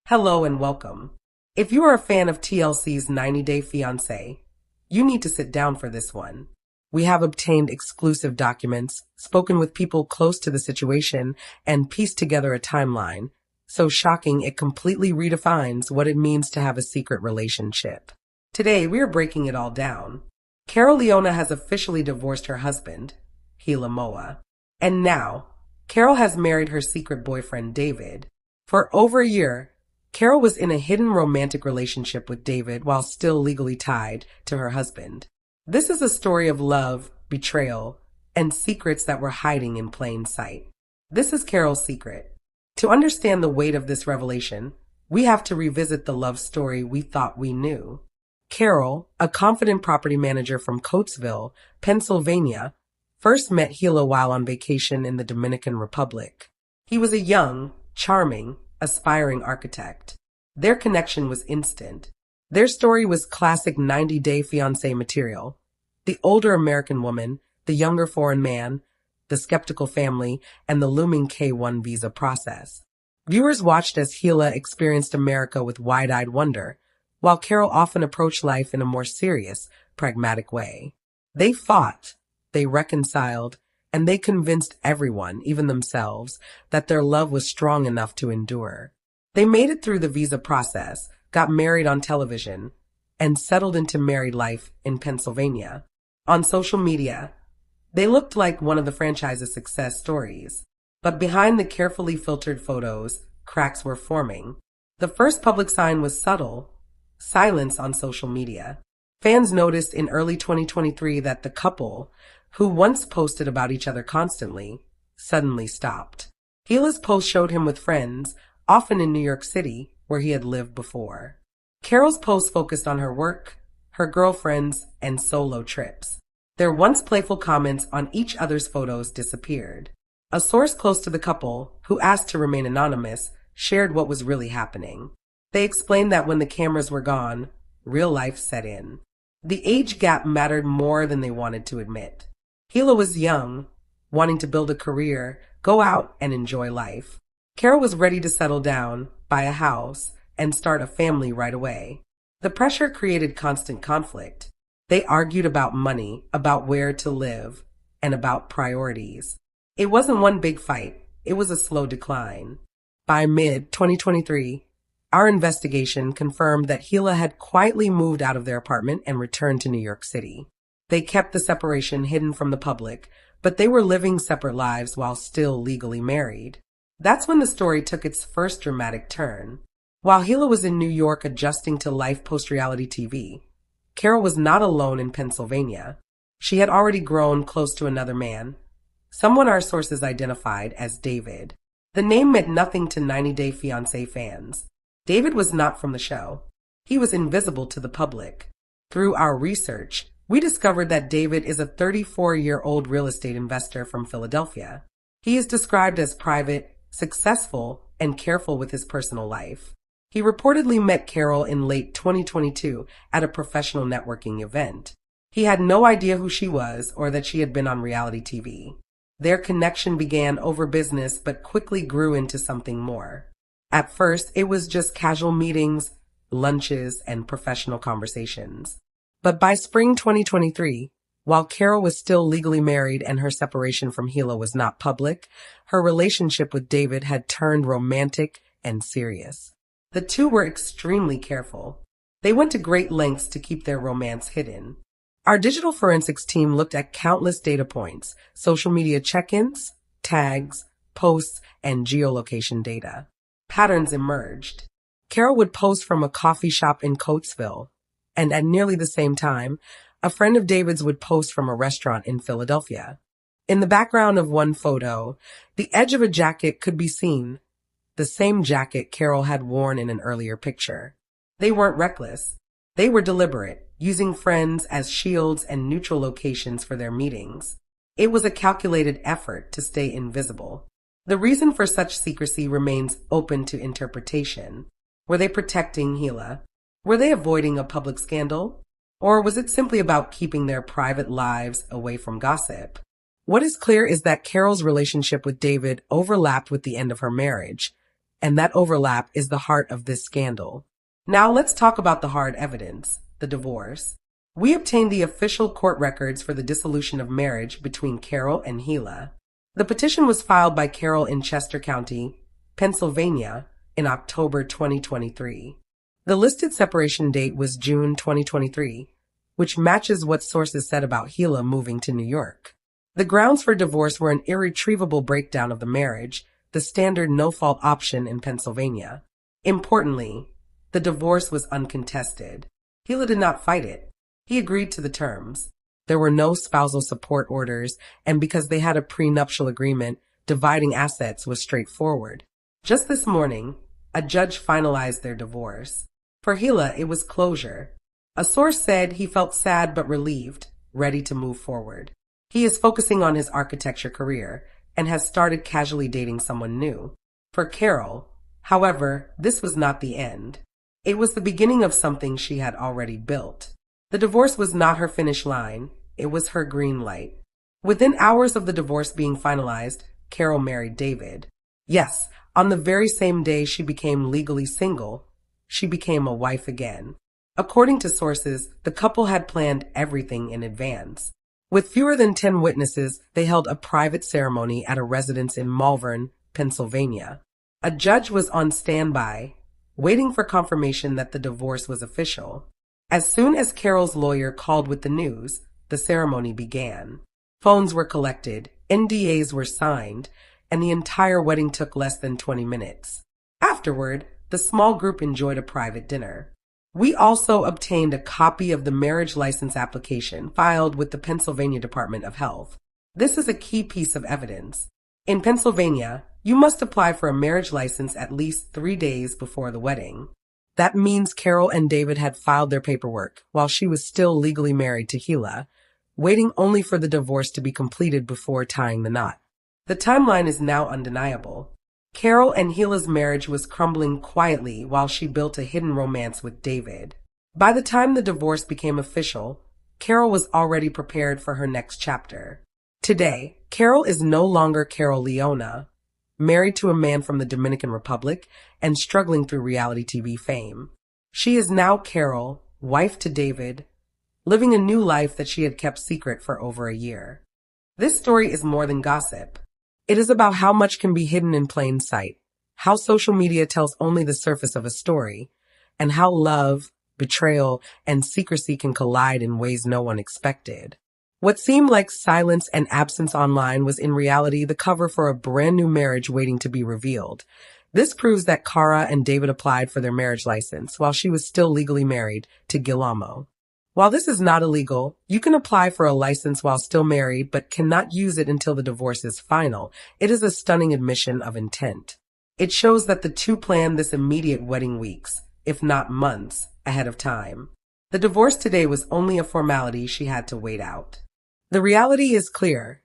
Hello and welcome. If you are a fan of TLC's 90-Day Fiancé, you need to sit down for this one. We have obtained exclusive documents, spoken with people close to the situation, and pieced together a timeline so shocking it completely redefines what it means to have a secret relationship. Today, we are breaking it all down. Carol Leona has officially divorced her husband, Hila Moa. And now, Carol has married her secret boyfriend, David. For over a year, Carol was in a hidden romantic relationship with David while still legally tied to her husband. This is a story of love, betrayal, and secrets that were hiding in plain sight. This is Carol's secret. To understand the weight of this revelation, we have to revisit the love story we thought we knew. Carol, a confident property manager from Coatesville, Pennsylvania, first met Hila while on vacation in the Dominican Republic. He was a young, charming, aspiring architect. Their connection was instant. Their story was classic 90-Day Fiancé material. The older American woman, the younger foreign man, the skeptical family, and the looming K-1 visa process. Viewers watched as Hila experienced America with wide-eyed wonder, while Carol often approached life in a more serious, pragmatic way. They fought, they reconciled, and they convinced everyone, even themselves, that their love was strong enough to endure. They made it through the visa process, got married on television, and settled into married life in Pennsylvania. On social media, they looked like one of the franchise's success stories. But behind the carefully filtered photos, cracks were forming. The first public sign was subtle: silence on social media. Fans noticed in early 2023 that the couple, who once posted about each other constantly, suddenly stopped. Hila's post showed him with friends, often in New York City, where he had lived before. Carol's post focused on her work, her girlfriends, and solo trips. Their once playful comments on each other's photos disappeared. A source close to the couple, who asked to remain anonymous, shared what was really happening. They explained that when the cameras were gone, real life set in. The age gap mattered more than they wanted to admit. Hila was young, wanting to build a career, go out, and enjoy life. Carol was ready to settle down, buy a house, and start a family right away. The pressure created constant conflict. They argued about money, about where to live, and about priorities. It wasn't one big fight. It was a slow decline. By mid-2023, our investigation confirmed that Hila had quietly moved out of their apartment and returned to New York City. They kept the separation hidden from the public, but they were living separate lives while still legally married. That's when the story took its first dramatic turn. While Hila was in New York adjusting to life post-reality TV, Carol was not alone in Pennsylvania. She had already grown close to another man, someone our sources identified as David. The name meant nothing to 90-Day Fiancé fans. David was not from the show. He was invisible to the public. Through our research, we discovered that David is a 34-year-old real estate investor from Philadelphia. He is described as private, successful, and careful with his personal life. He reportedly met Carol in late 2022 at a professional networking event. He had no idea who she was or that she had been on reality TV. Their connection began over business but quickly grew into something more. At first, it was just casual meetings, lunches, and professional conversations. But by spring 2023, while Carol was still legally married and her separation from Hila was not public, her relationship with David had turned romantic and serious. The two were extremely careful. They went to great lengths to keep their romance hidden. Our digital forensics team looked at countless data points, social media check-ins, tags, posts, and geolocation data. Patterns emerged. Carol would post from a coffee shop in Coatesville, and at nearly the same time, a friend of David's would post from a restaurant in Philadelphia. In the background of one photo, the edge of a jacket could be seen, the same jacket Carol had worn in an earlier picture. They weren't reckless. They were deliberate, using friends as shields and neutral locations for their meetings. It was a calculated effort to stay invisible. The reason for such secrecy remains open to interpretation. Were they protecting Hila? Were they avoiding a public scandal? Or was it simply about keeping their private lives away from gossip? What is clear is that Carol's relationship with David overlapped with the end of her marriage. And that overlap is the heart of this scandal. Now let's talk about the hard evidence, the divorce. We obtained the official court records for the dissolution of marriage between Carol and Gila. The petition was filed by Carol in Chester County, Pennsylvania, in October 2023. The listed separation date was June 2023, which matches what sources said about Gila moving to New York. The grounds for divorce were an irretrievable breakdown of the marriage, the standard no-fault option in Pennsylvania. Importantly, the divorce was uncontested. Gila did not fight it. He agreed to the terms. There were no spousal support orders, and because they had a prenuptial agreement, dividing assets was straightforward. Just this morning, a judge finalized their divorce. For Gila, it was closure. A source said he felt sad but relieved, ready to move forward. He is focusing on his architecture career and has started casually dating someone new. For Carol, however, this was not the end. It was the beginning of something she had already built. The divorce was not her finish line, it was her green light. Within hours of the divorce being finalized, Carol married David. Yes, on the very same day she became legally single, she became a wife again. According to sources, the couple had planned everything in advance. With fewer than 10 witnesses, they held a private ceremony at a residence in Malvern, Pennsylvania. A judge was on standby, waiting for confirmation that the divorce was official. As soon as Carol's lawyer called with the news, the ceremony began. Phones were collected, NDAs were signed, and the entire wedding took less than 20 minutes. Afterward, the small group enjoyed a private dinner. We also obtained a copy of the marriage license application filed with the Pennsylvania Department of Health. This is a key piece of evidence. In Pennsylvania, you must apply for a marriage license at least 3 days before the wedding. That means Carol and David had filed their paperwork while she was still legally married to Gila, waiting only for the divorce to be completed before tying the knot. The timeline is now undeniable. Carol and Gila's marriage was crumbling quietly while she built a hidden romance with David. By the time the divorce became official, Carol was already prepared for her next chapter. Today, Carol is no longer Carol Leona, married to a man from the Dominican Republic and struggling through reality TV fame. She is now Carol, wife to David, living a new life that she had kept secret for over a year. This story is more than gossip. It is about how much can be hidden in plain sight, how social media tells only the surface of a story, and how love, betrayal, and secrecy can collide in ways no one expected. What seemed like silence and absence online was in reality the cover for a brand new marriage waiting to be revealed. This proves that Cara and David applied for their marriage license while she was still legally married to Guillermo. While this is not illegal, you can apply for a license while still married but cannot use it until the divorce is final. It is a stunning admission of intent. It shows that the two planned this immediate wedding weeks, if not months, ahead of time. The divorce today was only a formality she had to wait out. The reality is clear.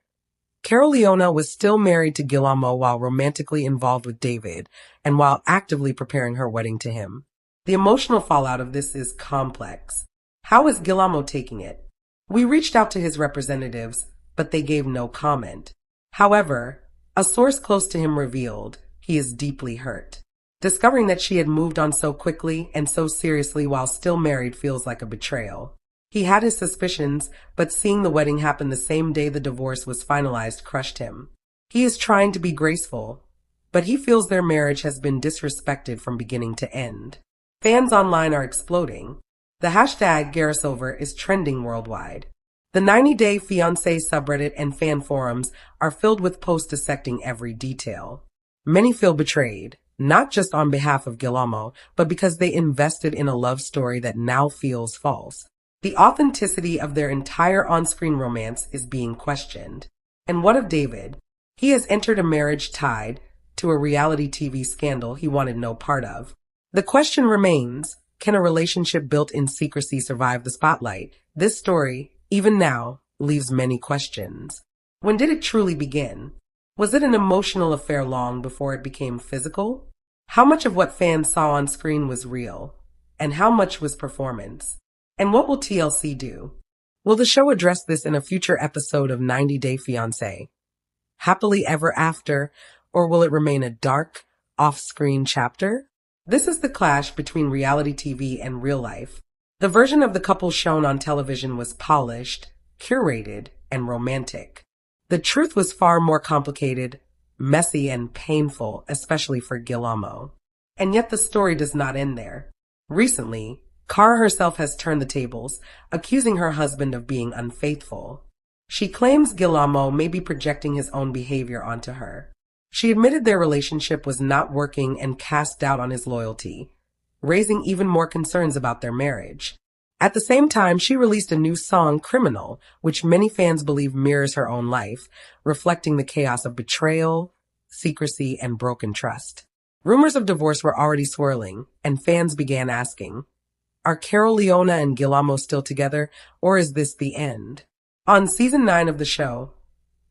Carol Leona was still married to Guillermo while romantically involved with David and while actively preparing her wedding to him. The emotional fallout of this is complex. How is Guillermo taking it? We reached out to his representatives, but they gave no comment. However, a source close to him revealed he is deeply hurt. Discovering that she had moved on so quickly and so seriously while still married feels like a betrayal. He had his suspicions, but seeing the wedding happen the same day the divorce was finalized crushed him. He is trying to be graceful, but he feels their marriage has been disrespected from beginning to end. Fans online are exploding. The hashtag Garasover is trending worldwide. The 90-day Fiancé subreddit and fan forums are filled with posts dissecting every detail. Many feel betrayed, not just on behalf of Guillermo, but because they invested in a love story that now feels false. The authenticity of their entire on-screen romance is being questioned. And what of David? He has entered a marriage tied to a reality TV scandal he wanted no part of. The question remains, can a relationship built in secrecy survive the spotlight? This story, even now, leaves many questions. When did it truly begin? Was it an emotional affair long before it became physical? How much of what fans saw on screen was real? And how much was performance? And what will TLC do? Will the show address this in a future episode of 90 Day Fiancé? Happily ever after, or will it remain a dark, off-screen chapter? This is the clash between reality TV and real life. The version of the couple shown on television was polished, curated, and romantic. The truth was far more complicated, messy, and painful, especially for Guillermo. And yet the story does not end there. Recently, Cara herself has turned the tables, accusing her husband of being unfaithful. She claims Guillermo may be projecting his own behavior onto her. She admitted their relationship was not working and cast doubt on his loyalty, raising even more concerns about their marriage. At the same time, she released a new song, Criminal, which many fans believe mirrors her own life, reflecting the chaos of betrayal, secrecy, and broken trust. Rumors of divorce were already swirling, and fans began asking, are Carol Leona and Guillermo still together, or is this the end? On season 9 of the show,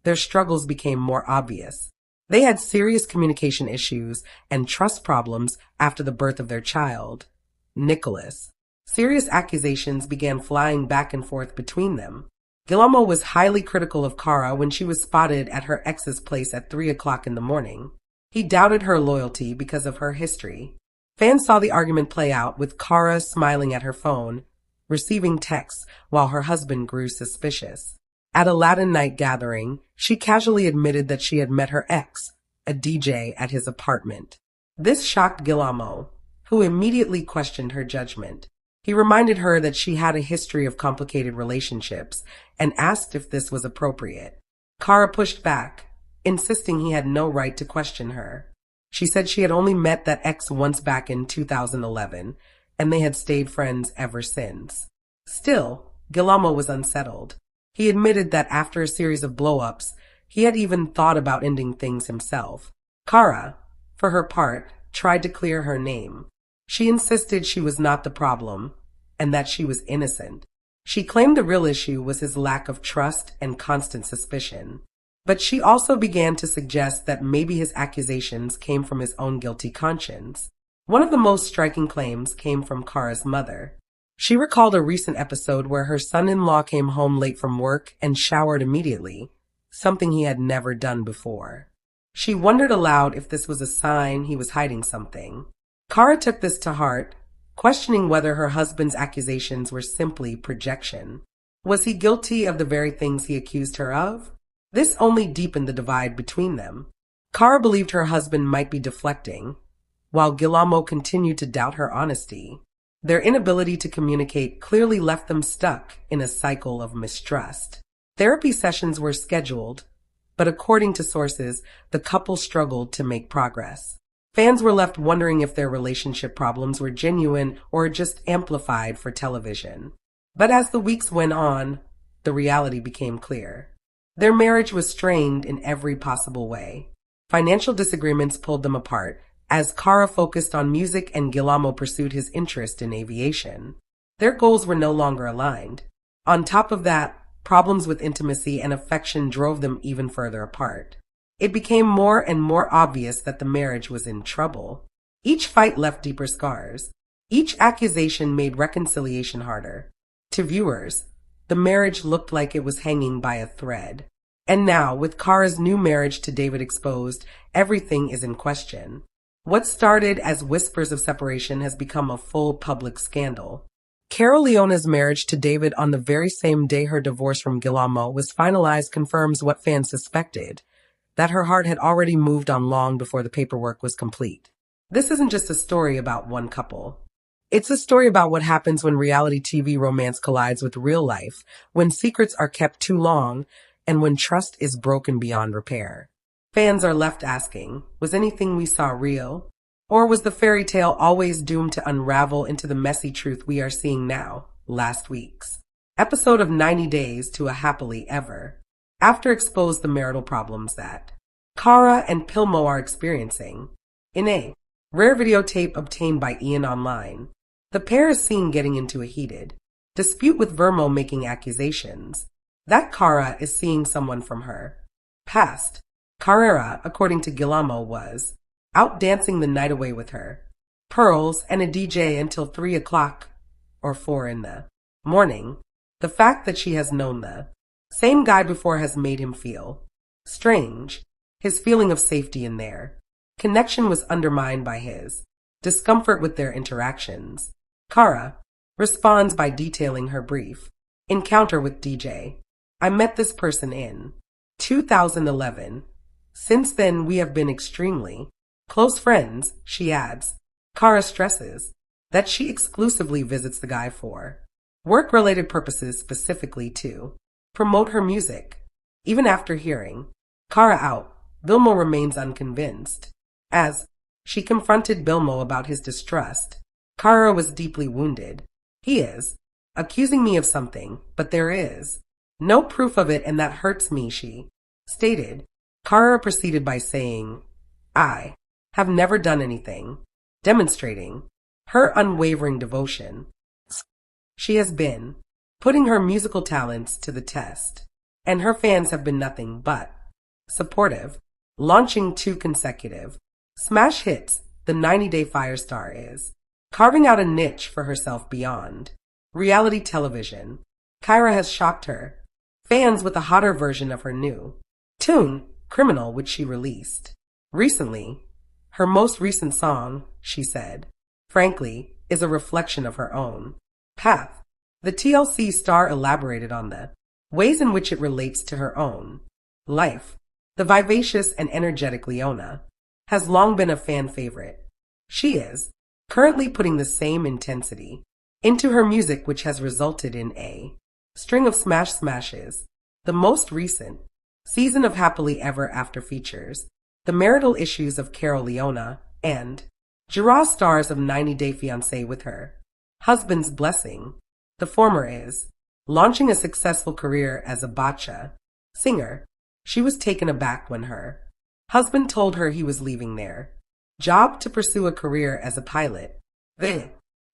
their struggles became more obvious. They had serious communication issues and trust problems after the birth of their child, Nicholas. Serious accusations began flying back and forth between them. Guillermo was highly critical of Cara when she was spotted at her ex's place at 3 o'clock in the morning. He doubted her loyalty because of her history. Fans saw the argument play out, with Cara smiling at her phone, receiving texts while her husband grew suspicious. At a Latin night gathering, she casually admitted that she had met her ex, a DJ, at his apartment. This shocked Guillermo, who immediately questioned her judgment. He reminded her that she had a history of complicated relationships and asked if this was appropriate. Cara pushed back, insisting he had no right to question her. She said she had only met that ex once back in 2011, and they had stayed friends ever since. Still, Guillermo was unsettled. He admitted that after a series of blow-ups, he had even thought about ending things himself. Cara, for her part, tried to clear her name. She insisted she was not the problem, and that she was innocent. She claimed the real issue was his lack of trust and constant suspicion. But she also began to suggest that maybe his accusations came from his own guilty conscience. One of the most striking claims came from Cara's mother. She recalled a recent episode where her son-in-law came home late from work and showered immediately, something he had never done before. She wondered aloud if this was a sign he was hiding something. Cara took this to heart, questioning whether her husband's accusations were simply projection. Was he guilty of the very things he accused her of? This only deepened the divide between them. Cara believed her husband might be deflecting, while Guillermo continued to doubt her honesty. Their inability to communicate clearly left them stuck in a cycle of mistrust. Therapy sessions were scheduled, but according to sources, the couple struggled to make progress. Fans were left wondering if their relationship problems were genuine or just amplified for television. But as the weeks went on, the reality became clear. Their marriage was strained in every possible way. Financial disagreements pulled them apart, as Cara focused on music and Guillermo pursued his interest in aviation. Their goals were no longer aligned. On top of that, problems with intimacy and affection drove them even further apart. It became more and more obvious that the marriage was in trouble. Each fight left deeper scars. Each accusation made reconciliation harder. To viewers, the marriage looked like it was hanging by a thread. And now, with Cara's new marriage to David exposed, everything is in question. What started as whispers of separation has become a full public scandal. Carol Leona's marriage to David on the very same day her divorce from Guillermo was finalized confirms what fans suspected, that her heart had already moved on long before the paperwork was complete. This isn't just a story about one couple. It's a story about what happens when reality TV romance collides with real life, when secrets are kept too long, and when trust is broken beyond repair. Fans are left asking, was anything we saw real? Or was the fairy tale always doomed to unravel into the messy truth we are seeing now, last week's episode of 90 Days to a Happily Ever? After exposed the marital problems that Cara and Pilmo are experiencing. In a rare videotape obtained by Ian Online, the pair is seen getting into a heated dispute with Vermo making accusations that Cara is seeing someone from her past. Carrera, according to Guillermo, was out dancing the night away with her, pearls, and a DJ until 3 o'clock or 4 in the morning. The fact that she has known the same guy before has made him feel strange, his feeling of safety in there connection was undermined by his discomfort with their interactions. Kara responds by detailing her brief encounter with DJ. I met this person in 2011. Since then, we have been extremely close friends, she adds. Kara stresses that she exclusively visits the guy for work-related purposes, specifically to promote her music. Even after hearing Kara out, Bilmo remains unconvinced. As she confronted Bilmo about his distrust, Kara was deeply wounded. He is accusing me of something, but there is no proof of it, and that hurts me, she stated. Kara proceeded by saying, I have never done anything, demonstrating her unwavering devotion. She has been putting her musical talents to the test, and her fans have been nothing but supportive. Launching 2 consecutive smash hits, the 90-Day Fire star is carving out a niche for herself beyond reality television. Kyra has shocked her fans with a hotter version of her new tune, Criminal, which she released recently. Her most recent song, she said, frankly, is a reflection of her own path. The TLC star elaborated on the ways in which it relates to her own life. The vivacious and energetic Leona has long been a fan favorite. She is currently putting the same intensity into her music, which has resulted in a string of smashes. The most recent season of Happily Ever After features the marital issues of Carol Leona and Gerard, stars of 90 Day Fiancé with her husband's blessing. The former is launching a successful career as a bachata singer. She was taken aback when her husband told her he was leaving their job to pursue a career as a pilot. The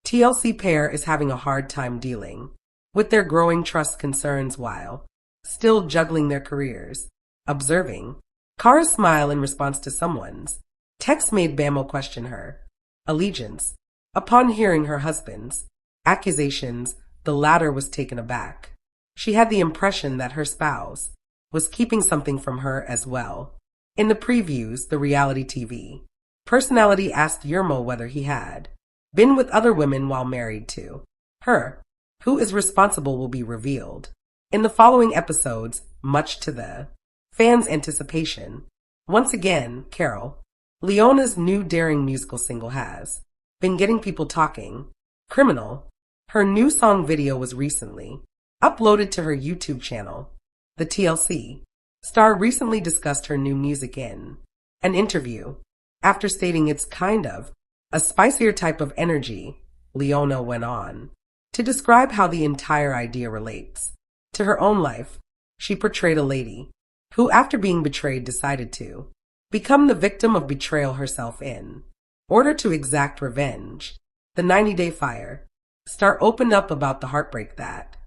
TLC pair is having a hard time dealing with their growing trust concerns while still juggling their careers. Observing Kara's smile in response to someone's text made Bamo question her allegiance. Upon hearing her husband's accusations, the latter was taken aback. She had the impression that her spouse was keeping something from her as well. In the previews, the reality TV personality asked Yermo whether he had been with other women while married to her. Who is responsible will be revealed in the following episodes, much to the fans' anticipation. Once again, Carol Leona's new daring musical single has been getting people talking. Criminal, her new song video, was recently uploaded to her YouTube channel. The TLC star recently discussed her new music in an interview. After stating it's kind of a spicier type of energy, Leona went on to describe how the entire idea relates to her own life. She portrayed a lady who, after being betrayed, decided to become the victim of betrayal herself in order to exact revenge. The 90-Day Fire star opened up about the heartbreak that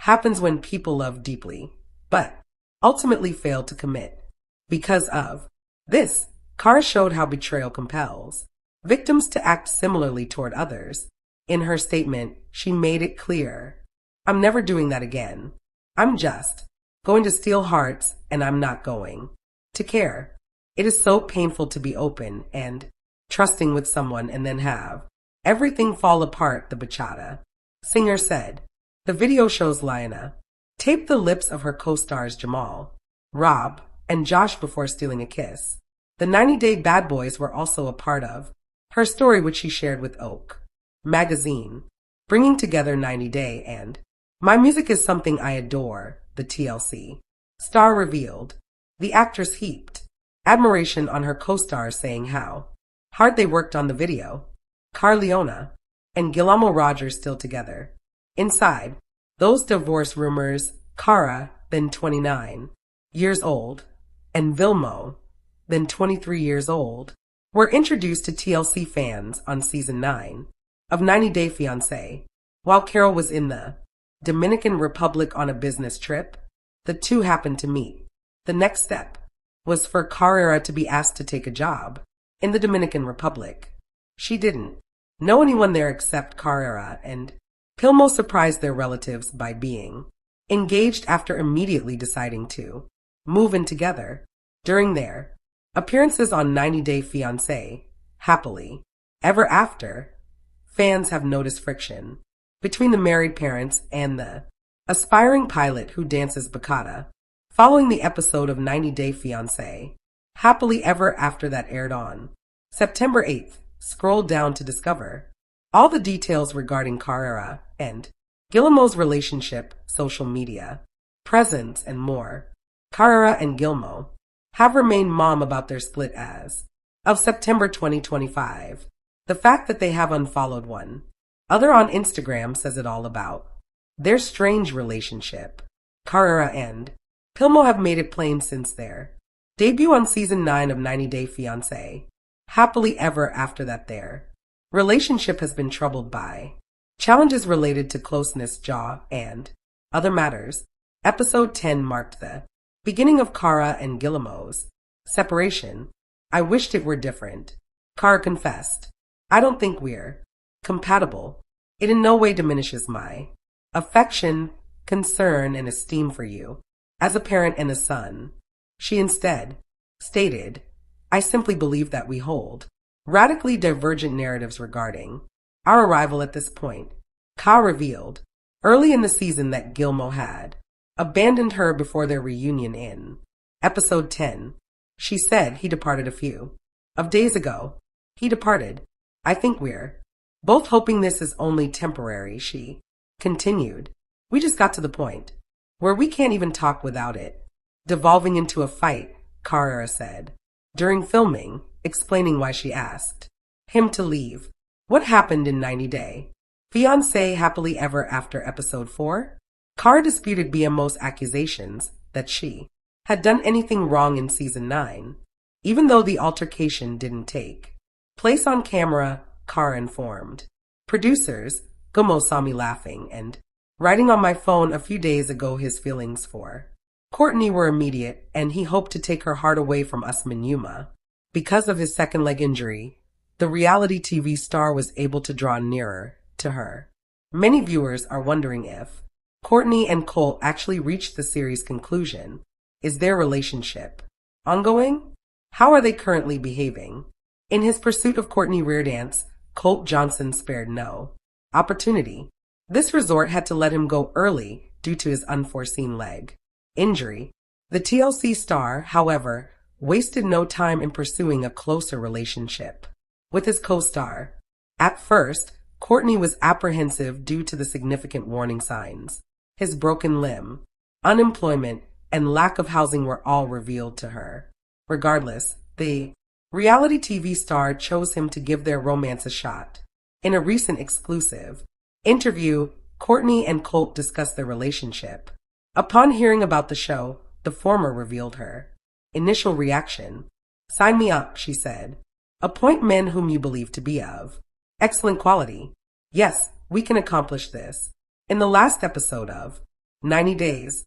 happens when people love deeply, but ultimately fail to commit. Because of this, Kara showed how betrayal compels victims to act similarly toward others. In her statement, she made it clear, I'm never doing that again. I'm just going to steal hearts, and I'm not going to care. It is so painful to be open and trusting with someone and then have everything fall apart, the bachata singer said. The video shows Lyanna tape the lips of her co-stars Jamal, Rob, and Josh before stealing a kiss. The 90-Day Bad Boys were also a part of her story, which she shared with Oak magazine, bringing together 90 Day and My Music Is Something I Adore, the TLC star revealed. The actress heaped admiration on her co-stars, saying how hard they worked on the video. Carleona and Guillermo Rogers still together. Inside those divorce rumors, Kara, then 29 years old, and Vilmo, then 23 years old, were introduced to TLC fans on season 9 of 90 Day Fiancé. While Carol was in the Dominican Republic on a business trip, the two happened to meet. The next step was for Carrera to be asked to take a job in the Dominican Republic. She didn't know anyone there except Carrera, and Pilmo surprised their relatives by being engaged after immediately deciding to move in together. During their Appearances on 90 Day Fiancé, Happily Ever After. Fans have noticed friction between the married parents and the aspiring pilot who dances bachata. Following the episode of 90 Day Fiancé, Happily Ever After that aired on September 8th, scroll down to discover all the details regarding Carrera and Guillermo's relationship, social media, presence, and more. Carrera and Guillermo have remained mum about their split as of September 2025. The fact that they have unfollowed one other on Instagram says it all about their strange relationship. Carrera and Guillermo have made it plain since their debut on season 9 of 90 Day Fiancé, Happily Ever After that their relationship has been troubled by challenges related to closeness, jaw, and other matters. Episode 10 marked the beginning of Cara and Guillermo's separation. I wished it were different. Cara confessed, I don't think we're compatible. It in no way diminishes my affection, concern, and esteem for you as a parent and a son. She instead stated, I simply believe that we hold radically divergent narratives regarding our arrival at this point. Ka revealed early in the season that Guillermo had abandoned her before their reunion in episode 10. She said he departed a few of days ago. He departed. I think we're both hoping this is only temporary, she continued. We just got to the point where we can't even talk without it devolving into a fight, Carrera said during filming, explaining why she asked him to leave. What happened in 90 Day Fiancé Happily Ever After episode 4? Cara disputed BMO's accusations that she had done anything wrong in season 9, even though the altercation didn't take place on camera. Cara informed producers, Guillermo saw me laughing and writing on my phone a few days ago. His feelings for Courtney were immediate, and he hoped to take her heart away from us Yuma. Because of his second leg injury, the reality TV star was able to draw nearer to her. Many viewers are wondering if Courtney and Colt actually reached the series' conclusion. Is their relationship ongoing? How are they currently behaving? In his pursuit of Courtney Reardance, Colt Johnson spared no opportunity. This resort had to let him go early due to his unforeseen leg injury. The TLC star, however, wasted no time in pursuing a closer relationship with his co-star. At first, Courtney was apprehensive due to the significant warning signs. His broken limb, unemployment, and lack of housing were all revealed to her. Regardless, the reality TV star chose him to give their romance a shot. In a recent exclusive interview, Courtney and Colt discussed their relationship. Upon hearing about the show, the former revealed her initial reaction. Sign me up, she said. Appoint men whom you believe to be of excellent quality. Yes, we can accomplish this. In the last episode of 90 Days,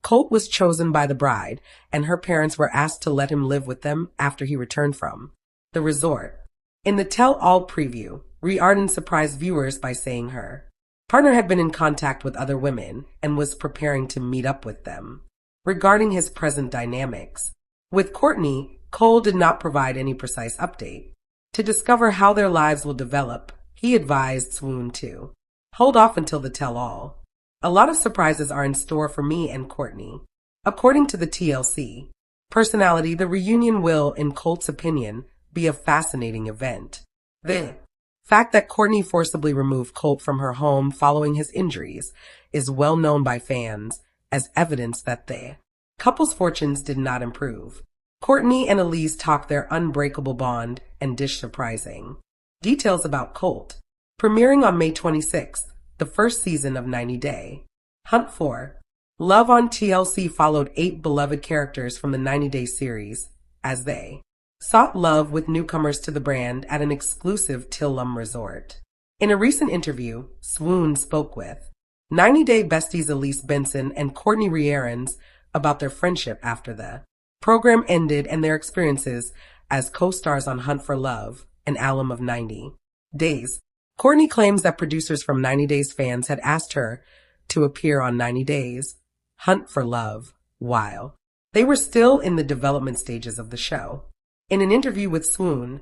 Colt was chosen by the bride, and her parents were asked to let him live with them after he returned from the resort. In the tell-all preview, Reardon surprised viewers by saying her partner had been in contact with other women and was preparing to meet up with them. Regarding his present dynamics with Courtney, Cole did not provide any precise update. To discover how their lives will develop, he advised Swoon to hold off until the tell-all. A lot of surprises are in store for me and Courtney. According to the TLC personality, the reunion will, in Colt's opinion, be a fascinating event. The fact that Courtney forcibly removed Colt from her home following his injuries is well known by fans as evidence that the couple's fortunes did not improve. Courtney and Elise talk their unbreakable bond and dish surprising details about Colt. Premiering on May 26th, the first season of 90 Day Hunt for Love on TLC followed 8 beloved characters from the 90 Day series as they sought love with newcomers to the brand at an exclusive Tillum resort. In a recent interview, Swoon spoke with 90 Day besties Elise Benson and Courtney Reardon about their friendship after the program ended and their experiences as co-stars on Hunt for Love, an alum of 90 Days. Courtney claims that producers from 90 Days fans had asked her to appear on 90 Days Hunt for Love while they were still in the development stages of the show. In an interview with Swoon,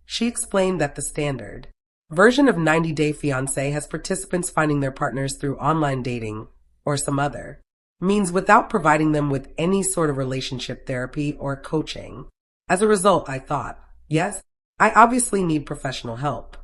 she explained that the standard version of 90 Day Fiancé has participants finding their partners through online dating or some other means without providing them with any sort of relationship therapy or coaching. As a result, I thought, yes, I obviously need professional help.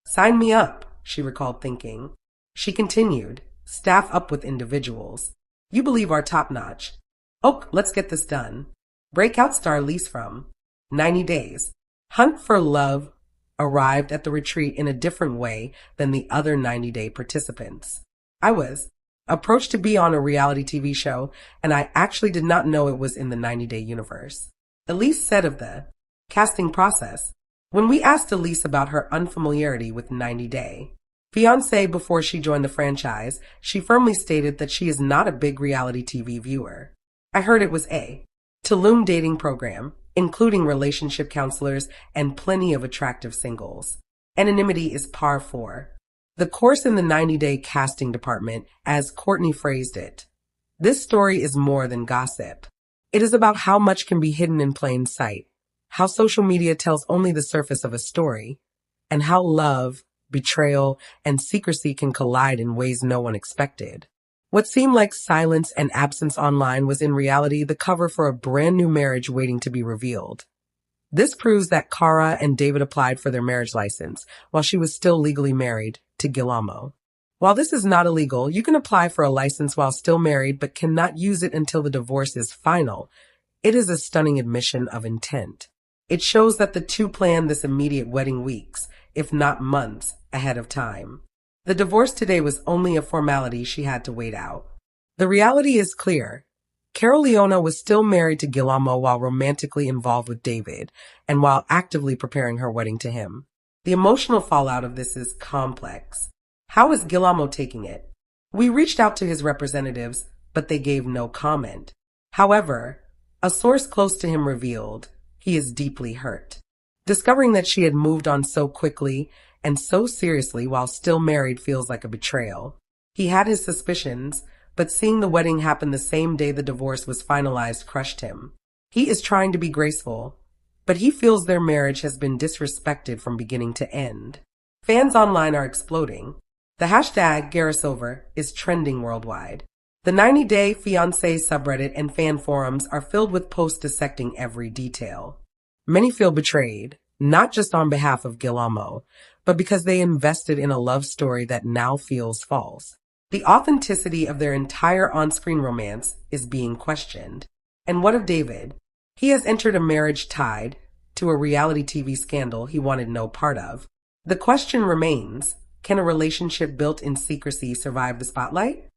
Sign me up, she recalled thinking. She continued, staff up with individuals. You believe are top-notch. Oh, let's get this done. Breakout star Lise from 90 Days. Hunt for Love arrived at the retreat in a different way than the other 90-day participants. I was approached to be on a reality TV show, and I actually did not know it was in the 90-day universe. Elise said of the casting process, when we asked Elise about her unfamiliarity with 90 Day Fiancé before she joined the franchise, she firmly stated that she is not a big reality TV viewer. I heard it was a Tulum dating program, including relationship counselors and plenty of attractive singles. Anonymity is par for the course in the 90-day casting department, as Courtney phrased it. This story is more than gossip. It is about how much can be hidden in plain sight, how social media tells only the surface of a story, and how love, betrayal, and secrecy can collide in ways no one expected. What seemed like silence and absence online was in reality the cover for a brand new marriage waiting to be revealed. This proves that Cara and David applied for their marriage license while she was still legally married to Guillermo. While this is not illegal, you can apply for a license while still married but cannot use it until the divorce is final. It is a stunning admission of intent. It shows that the two planned this immediate wedding weeks, if not months, ahead of time. The divorce today was only a formality she had to wait out. The reality is clear. Carol Leona was still married to Guillermo while romantically involved with David and while actively preparing her wedding to him. The emotional fallout of this is complex. How is Guillermo taking it? We reached out to his representatives, but they gave no comment. However, a source close to him revealed he is deeply hurt. Discovering that she had moved on so quickly and so seriously while still married feels like a betrayal. He had his suspicions, but seeing the wedding happen the same day the divorce was finalized crushed him. He is trying to be graceful, but he feels their marriage has been disrespected from beginning to end. Fans online are exploding. The hashtag Garasover is trending worldwide. The 90-Day Fiancé subreddit and fan forums are filled with posts dissecting every detail. Many feel betrayed, not just on behalf of Guillermo, but because they invested in a love story that now feels false. The authenticity of their entire on-screen romance is being questioned. And what of David? He has entered a marriage tied to a reality TV scandal he wanted no part of. The question remains, can a relationship built in secrecy survive the spotlight?